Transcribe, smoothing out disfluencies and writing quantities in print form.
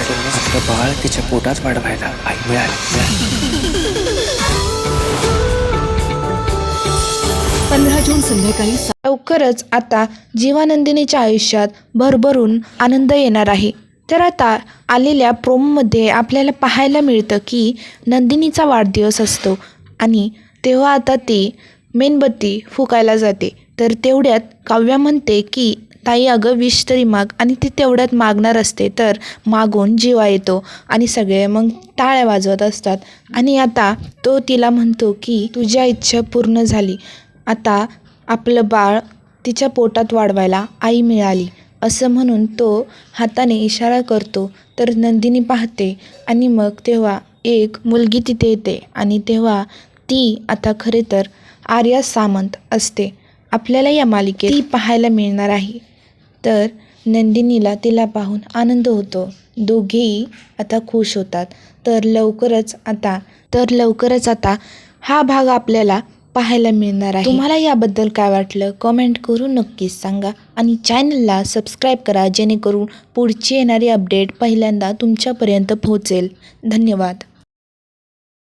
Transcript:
करूनच आपलं बाळ तिच्या पोटात वाढवायला आई मिळाली. 15 जून संध्याकाळी लवकरच आता जीवानंदिनीच्या आयुष्यात भरभरून आनंद येणार आहे. तर आता आलेल्या प्रोमोमध्ये आपल्याला पाहायला मिळतं की नंदिनीचा वाढदिवस असतो आणि तेव्हा आता ती मेणबत्ती फुकायला जाते. तर तेवढ्यात काव्या म्हणते की ताई अगं विश तरी माग, आणि ती तेवढ्यात मागणार असते तर मागून जीवा येतो आणि सगळे मग टाळ्या वाजवत असतात. आणि आता तो तिला म्हणतो की तुझ्या इच्छा पूर्ण झाली, आता आपलं बाळ तिच्या पोटात वाढवायला आई मिळाली, असं म्हणून तो हाताने इशारा करतो. तर नंदिनी पाहते आणि मग तेव्हा एक मुलगी तिथे येते आणि तेव्हा ती आता खरे तर आर्या सामंत असते. आपल्याला या मालिकेत ती पाहायला मिळणार आहे. तर नंदिनीला तिला पाहून आनंद होतो. दोघेही आता खुश होतात. तर लवकरच आता हा भाग आपल्याला पाहायला मिळणार आहे. तुम्हाला याबद्दल काय वाटलं कमेंट करून नक्कीच सांगा आणि चॅनलला सबस्क्राईब करा जेणेकरून पुढची येणारी अपडेट पहिल्यांदा तुमच्यापर्यंत पोहोचेल. धन्यवाद.